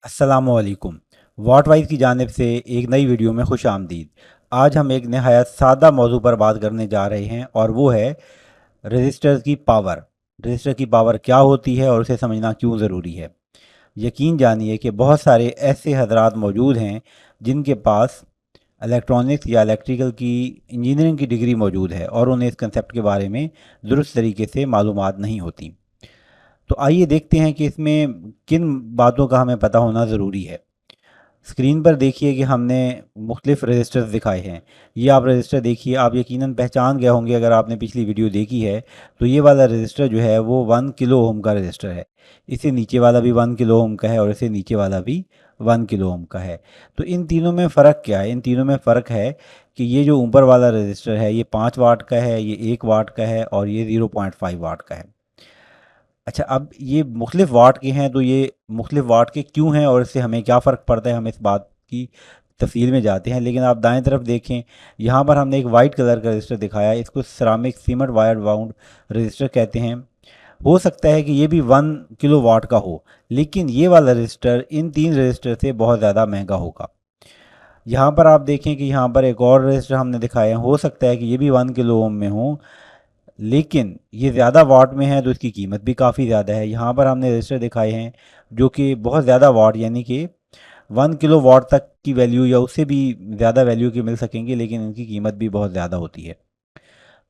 अस्सलामुअलैकुम। वाट वाइज की जानिब से एक नई वीडियो में खुश आमदीद। आज हम एक नहायत सादा मौजू पर बात करने जा रहे हैं और वो है रजिस्टर की पावर। रजिस्टर की पावर क्या होती है और उसे समझना क्यों ज़रूरी है। यकीन जानिए कि बहुत सारे ऐसे हजरात मौजूद हैं जिनके पास इलेक्ट्रॉनिक्स या इलेक्ट्रिकल की इंजीनियरिंग की डिग्री मौजूद है और उन्हें इस कंसेप्ट के बारे में दुरुस्त तरीके से मालूमात नहीं होती। तो आइए देखते हैं कि इसमें किन बातों का हमें पता होना ज़रूरी है। स्क्रीन पर देखिए कि हमने मुख्तलिफ रजिस्टर्स दिखाए हैं। ये आप रजिस्टर देखिए, आप यकीनन पहचान गए होंगे अगर आपने पिछली वीडियो देखी है। तो ये वाला रजिस्टर जो है वो 1 किलो ओम का रजिस्टर है। इससे नीचे वाला भी 1 किलो ओम का है और इससे नीचे वाला भी 1 किलो ओम का है। तो इन तीनों में फ़र्क क्या है? इन तीनों में फ़र्क है कि ये जो ऊपर वाला रजिस्टर है ये 5 वाट का है, ये 1 वाट का है और ये 0.5 वाट का है। अच्छा, अब ये मुख्तलिफ वाट के हैं तो ये मुख्तलिफ वाट के क्यों हैं और इससे हमें क्या फ़र्क पड़ता है, हम इस बात की तफसील में जाते हैं। लेकिन आप दाएं तरफ देखें, यहाँ पर हमने एक वाइट कलर का रजिस्टर दिखाया है। इसको ceramic cement wire wound register कहते हैं। हो सकता है कि ये भी 1 किलो वाट का हो, लेकिन ये वाला रजिस्टर इन तीन रजिस्टर से बहुत ज़्यादा महंगा होगा। यहाँ पर आप देखें कि यहाँ पर एक और रजिस्टर हमने दिखाए हैं। हो सकता है कि ये भी 1 किलो ओम में हो, लेकिन ये ज़्यादा वाट में है तो इसकी कीमत भी काफ़ी ज़्यादा है। यहाँ पर हमने रजिस्टर दिखाए हैं जो कि बहुत ज़्यादा वाट यानी कि 1 किलो वाट तक की वैल्यू या उससे भी ज़्यादा वैल्यू के मिल सकेंगे, लेकिन इनकी कीमत भी बहुत ज़्यादा होती है।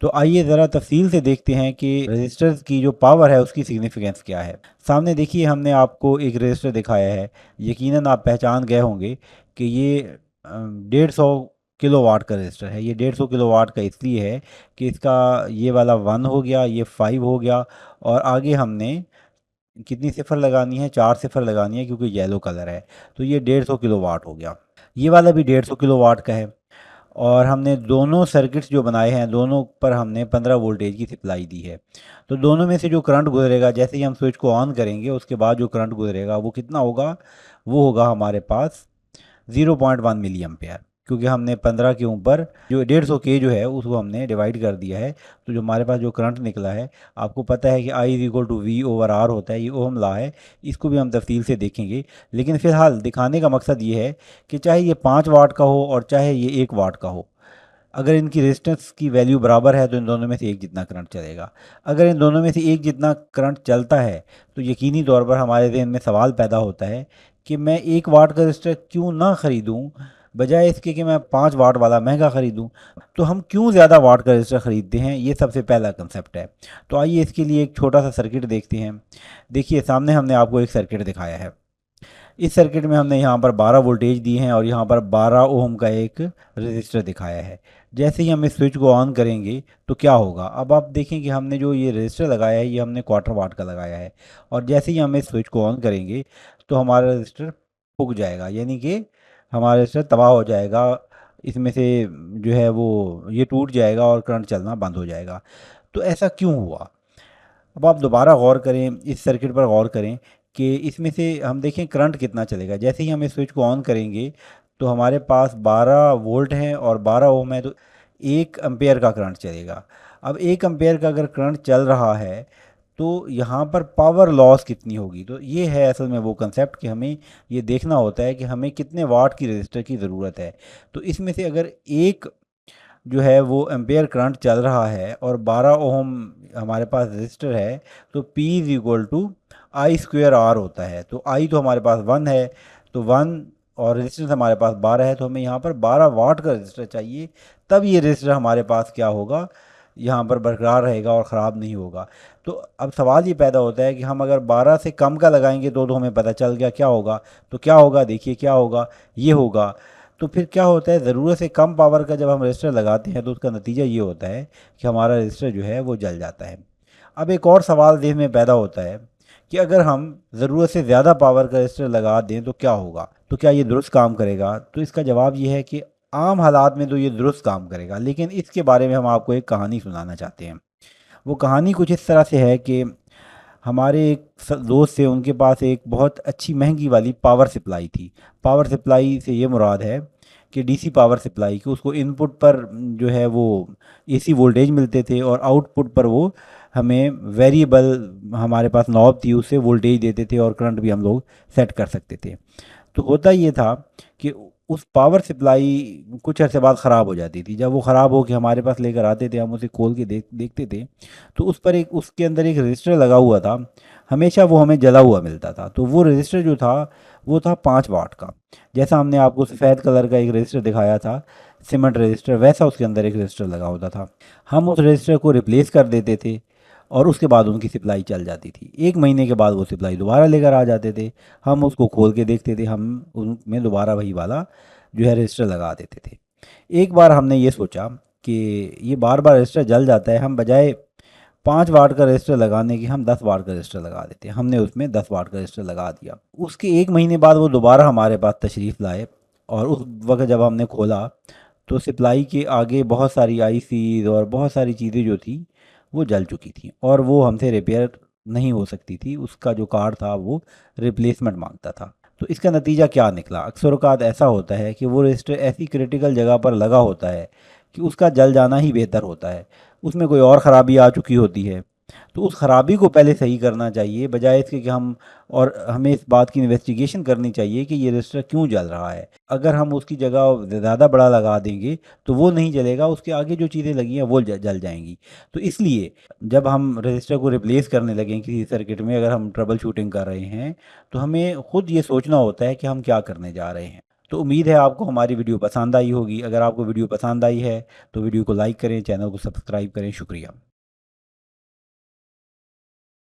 तो आइए ज़रा तफसील से देखते हैं कि रजिस्टर्स की जो पावर है उसकी सिग्निफिकेंस क्या है। सामने देखिए, हमने आपको एक रजिस्टर दिखाया है। यकीनन आप पहचान गए होंगे कि ये 150 किलो वाट का रजिस्टर है। ये 150 किलो वाट का इसलिए है कि इसका ये वाला 1 हो गया, ये 5 हो गया और आगे हमने कितनी सिफर लगानी है, 4 सिफर लगानी है क्योंकि येलो कलर है। तो ये 150 किलो वाट हो गया। ये वाला भी 150 किलो वाट का है और हमने दोनों सर्किट्स जो बनाए हैं दोनों पर हमने 15 वोल्टेज की सप्लाई दी है। तो दोनों में से जो करंट गुजरेगा, जैसे ही हम स्विच को ऑन करेंगे उसके बाद जो करंट गुजरेगा वो कितना होगा? वो होगा हमारे पास 0.1 मिली एम्पेयर, क्योंकि हमने 15 के ऊपर जो 150 के जो है उसको हमने डिवाइड कर दिया है। तो जो हमारे पास जो करंट निकला है, आपको पता है कि I is equal to V over R होता है, ये ओहम लॉ है। इसको भी हम तफसील से देखेंगे, लेकिन फ़िलहाल दिखाने का मकसद ये है कि चाहे ये 5 वाट का हो और चाहे ये 1 वाट का हो, अगर इनकी रेजिस्टेंस की वैल्यू बराबर है तो इन दोनों में से एक जितना करंट चलेगा। अगर इन दोनों में से एक जितना करंट चलता है तो यकीनी तौर पर हमारे जहन में सवाल पैदा होता है कि मैं 1 वाट का रजिस्टर क्यों ना ख़रीदूँ, बजाय इसके कि मैं 5 वाट वाला महंगा ख़रीदूँ। तो हम क्यों ज़्यादा वाट का रजिस्टर ख़रीदते हैं, ये सबसे पहला कंसेप्ट है। तो आइए इसके लिए एक छोटा सा सर्किट देखते हैं। देखिए, सामने हमने आपको एक सर्किट दिखाया है। इस सर्किट में हमने यहाँ पर 12 वोल्टेज दिए हैं और यहाँ पर 12 ओम का एक रजिस्टर दिखाया है। जैसे ही हम इस स्विच को ऑन करेंगे तो क्या होगा? अब आप देखें कि हमने जो ये रजिस्टर लगाया है ये हमने 1/4 वाट का लगाया है और जैसे ही हम इस स्विच को ऑन करेंगे तो हमारा रजिस्टर फूक जाएगा, यानी कि हमारा रजिस्टर तबाह हो जाएगा। इसमें से जो है वो ये टूट जाएगा और करंट चलना बंद हो जाएगा। तो ऐसा क्यों हुआ? अब आप दोबारा गौर करें, इस सर्किट पर गौर करें कि इसमें से हम देखें करंट कितना चलेगा। जैसे ही हम इस स्विच को ऑन करेंगे तो हमारे पास 12 वोल्ट हैं और 12 ओम है, तो 1 एम्पेयर का करंट चलेगा। अब 1 एम्पेयर का अगर करंट चल रहा है तो यहाँ पर पावर लॉस कितनी होगी? तो ये है असल में वो कंसेप्ट कि हमें ये देखना होता है कि हमें कितने वाट की रजिस्टर की ज़रूरत है। तो इसमें से अगर एक जो है वो एम्पेयर करंट चल रहा है और 12 ओम हमारे पास रजिस्टर है, तो P is equal to I square R होता है। तो आई तो हमारे पास 1 है, तो 1 और रेजिस्टेंस हमारे पास 12 है, तो हमें यहाँ पर 12 वाट का रजिस्टर चाहिए। तब ये रजिस्टर हमारे पास क्या होगा, यहाँ पर बरकरार रहेगा और ख़राब नहीं होगा। तो अब सवाल ये पैदा होता है कि हम अगर 12 से कम का लगाएंगे तो हमें पता चल गया क्या होगा। तो क्या होगा? देखिए क्या होगा, ये होगा। तो फिर क्या होता है, ज़रूरत से कम पावर का जब हम रजिस्टर लगाते हैं तो उसका नतीजा ये होता है कि हमारा रजिस्टर जो है वो जल जाता है। अब एक और सवाल देह में पैदा होता है कि अगर हम ज़रूरत से ज़्यादा पावर का रजिस्टर लगा दें तो क्या होगा? तो क्या ये दुरुस्त काम करेगा? तो इसका जवाब ये है कि आम हालात में तो ये दुरुस्त काम करेगा, लेकिन इसके बारे में हम आपको एक कहानी सुनाना चाहते हैं। वो कहानी कुछ इस तरह से है कि हमारे एक दोस्त थे, उनके पास एक बहुत अच्छी महंगी वाली पावर सप्लाई थी। पावर सप्लाई से ये मुराद है कि डीसी पावर सप्लाई, कि उसको इनपुट पर जो है वो एसी वोल्टेज मिलते थे और आउटपुट पर वो हमें वेरिएबल हमारे पास नॉब थी, उससे वोल्टेज देते थे और करंट भी हम लोग सेट कर सकते थे। तो होता ये था कि उस पावर सप्लाई कुछ अर्से बाद ख़राब हो जाती थी। जब वो ख़राब हो के हमारे पास लेकर आते थे, हम उसे खोल के देखते थे, तो उस पर एक उसके अंदर एक रजिस्टर लगा हुआ था। हमेशा वो हमें जला हुआ मिलता था। तो वो रजिस्टर जो था वो था 5 वाट का। जैसा हमने आपको सफ़ेद कलर का एक रजिस्टर दिखाया था, सीमेंट रजिस्टर, वैसा उसके अंदर एक रजिस्टर लगा होता था। हम उस रजिस्टर को रिप्लेस कर देते थे और उसके बाद उनकी सप्लाई चल जाती थी। 1 महीने के बाद वो सप्लाई दोबारा लेकर आ जाते थे। हम उसको खोल के देखते थे, हम उनमें दोबारा वही वाला जो है रजिस्टर लगा देते थे। एक बार हमने ये सोचा कि ये बार बार रजिस्टर जल जाता है, हम बजाय 5 वाट का रजिस्टर लगाने के हम 10 वाट का रजिस्टर लगा देते हैं। हमने उसमें 10 वाट का रजिस्टर लगा दिया। उसके 1 महीने बाद वो दोबारा हमारे पास तशरीफ़ लाए और उस वक्त जब हमने खोला तो सप्लाई के आगे बहुत सारी आईसीज और बहुत सारी चीज़ें जो थी वो जल चुकी थी और वो हमसे रिपेयर नहीं हो सकती थी। उसका जो कार्ड था वो रिप्लेसमेंट मांगता था। तो इसका नतीजा क्या निकला? अक्सर औक़ात ऐसा होता है कि वो रजिस्टर ऐसी क्रिटिकल जगह पर लगा होता है कि उसका जल जाना ही बेहतर होता है। उसमें कोई और ख़राबी आ चुकी होती है। तो उस ख़राबी को पहले सही करना चाहिए, बजाय इसके कि हम और हमें इस बात की इन्वेस्टिगेशन करनी चाहिए कि ये रजिस्टर क्यों जल रहा है। अगर हम उसकी जगह ज़्यादा बड़ा लगा देंगे तो वो नहीं जलेगा, उसके आगे जो चीज़ें लगी हैं वो जल जाएंगी। तो इसलिए जब हम रजिस्टर को रिप्लेस करने लगें किसी सर्किट में, अगर हम ट्रबल शूटिंग कर रहे हैं, तो हमें खुद ये सोचना होता है कि हम क्या करने जा रहे हैं। तो उम्मीद है आपको हमारी वीडियो पसंद आई होगी। अगर आपको वीडियो पसंद आई है तो वीडियो को लाइक करें, चैनल को सब्सक्राइब करें। शुक्रिया।